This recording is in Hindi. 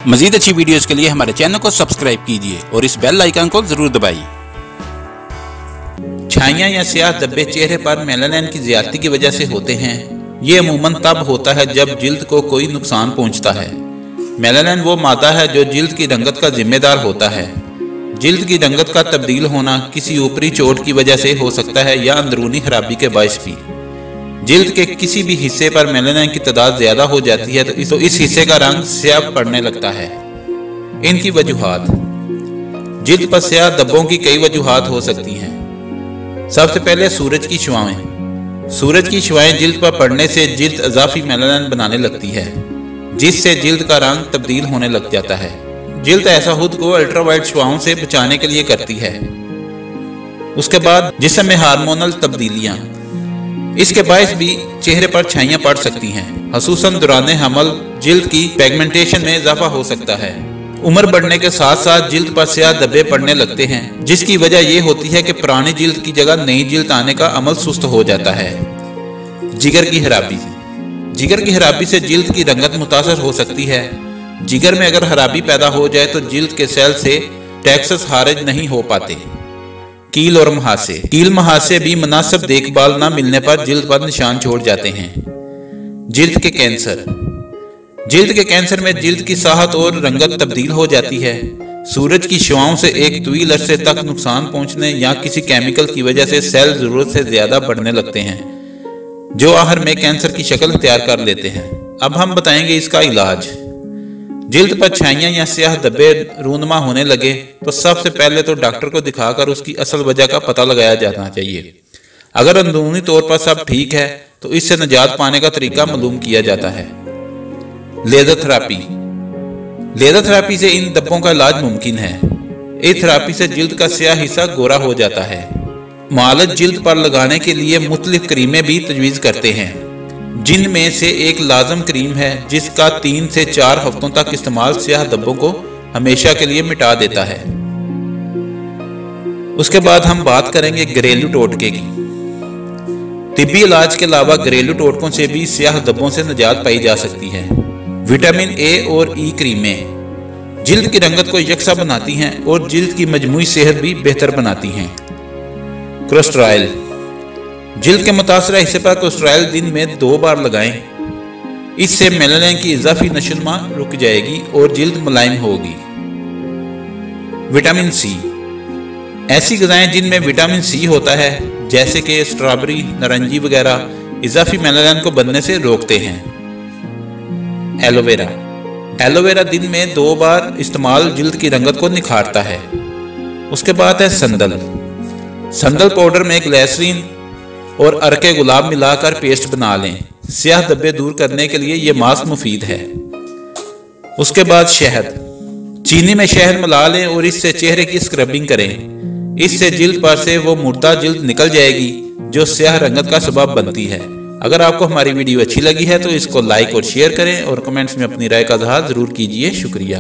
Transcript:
मजीद अच्छी वीडियोस के लिए हमारे चैनल को सब्सक्राइब कीजिए और इस बेल आइकन को जरूर दबाइए। छाइयाँ या स्याह धब्बे चेहरे पर मेलानिन की ज्यादती की वजह से होते हैं। ये अमूमन तब होता है जब जिल्द को कोई नुकसान पहुंचता है। मेलानिन वो मादा है जो जिल्द की रंगत का जिम्मेदार होता है। जिल्द की रंगत का तब्दील होना किसी ऊपरी चोट की वजह से हो सकता है या अंदरूनी खराबी के बायस भी। जिल्द के किसी भी हिस्से पर मेलानिन की तादाद ज्यादा हो जाती है तो इस हिस्से का रंग स्याह पड़ने लगता है। इनकी वजूहात। जिल्द पर स्याह धब्बों की कई वजूहात हो सकती हैं। सबसे पहले सूरज की शुआएं। सूरज की शुआएं जिल्द पर पड़ने से जिल्द अजाफी मेलानिन बनाने लगती है, जिससे जिल्द का रंग तब्दील होने लग जाता है। जिल्द ऐसा खुद को अल्ट्रावायलेट शुआओं से बचाने के लिए करती है। उसके बाद जिस्म में हार्मोनल तब्दीलियां, इसके बायस भी चेहरे पर छाइयां पड़ सकती हैं। खसूसन दौरान हमल जिल्द की पिगमेंटेशन में इजाफा हो सकता है। उम्र बढ़ने के साथ साथ जिल्द पर स्याह धब्बे पड़ने लगते हैं, जिसकी वजह यह होती है कि पुरानी जिल्द की जगह नई जिल्द आने का अमल सुस्त हो जाता है। जिगर की खराबी। जिगर की खराबी से जिल्द की रंगत मुतासर हो सकती है। जिगर में अगर खराबी पैदा हो जाए तो जिल्द के सेल से टैक्सस खारिज नहीं हो पाते। कील और मुहासे। कील मुहासे भी मुनासिब देखभाल न मिलने पर जिल्द पर निशान छोड़ जाते हैं। जिल्द के कैंसर। जिल्द के कैंसर में जिल्द की साहत और रंगत तब्दील हो जाती है। सूरज की शुआओं से एक तवील अरसे तक नुकसान पहुंचने या किसी केमिकल की वजह से सेल जरूरत से ज्यादा बढ़ने लगते हैं, जो आखिर में कैंसर की शक्ल इख्तियार कर लेते हैं। अब हम बताएंगे इसका इलाज। जिल्द पर छाइयाँ या स्याह धब्बे रूनुमा होने लगे तो सबसे पहले तो डॉक्टर को दिखाकर उसकी असल वजह का पता लगाया जाना चाहिए। अगर अंदरूनी तौर पर सब ठीक है तो इससे निजात पाने का तरीका मालूम किया जाता है। Laser therapy. लेजर थेरेपी से इन धब्बों का इलाज मुमकिन है। इस थेरेपी से जिल्द का स्याह हिस्सा गोरा हो जाता है। मालिज जिल्द पर लगाने के लिए मुख्तलिफ क्रीमें भी तजवीज़ करते हैं, जिनमें से एक लाजम क्रीम है जिसका 3 से 4 हफ्तों तक इस्तेमाल स्याह धब्बों को हमेशा के लिए मिटा देता है। उसके बाद हम बात करेंगे घरेलू टोटके की। तिब्बी इलाज के अलावा घरेलू टोटकों से भी स्याह धब्बों से निजात पाई जा सकती है। विटामिन ए और ई क्रीमें जिल्द की रंगत को यकसा बनाती हैं और जिल्द की मजमूई सेहत भी बेहतर बनाती हैं। कोलेस्टेरॉल। जिल्द के मुतासरा हिस्से पर कोलेस्टेरॉल दिन में 2 बार लगाएं। इससे मेलानिन की इजाफी नशोनुमा रुक जाएगी और जिल्द मुलायम होगी। Vitamin C. ऐसी ग़िज़ाएं जिनमें विटामिन सी होता है, जैसे कि स्ट्रॉबेरी, नारंगी वगैरह, इजाफी मेलानिन को बनने से रोकते हैं। एलोवेरा। एलोवेरा दिन में 2 बार इस्तेमाल जिल्द की रंगत को निखारता है। उसके बाद है संदल। संदल पाउडर में ग्लिसरीन और अरके गुलाब मिलाकर पेस्ट बना लें। स्याह धब्बे दूर करने के लिए यह मास्क मुफीद है। उसके बाद शहद। चीनी में शहद मिला लें और इससे चेहरे की स्क्रबिंग करें। इससे जिल्द पर से वो मुर्दा जिल्द निकल जाएगी जो स्याह रंगत का सबब बनती है। अगर आपको हमारी वीडियो अच्छी लगी है तो इसको लाइक और शेयर करें और कमेंट्स में अपनी राय का इज़हार जरूर कीजिए। शुक्रिया।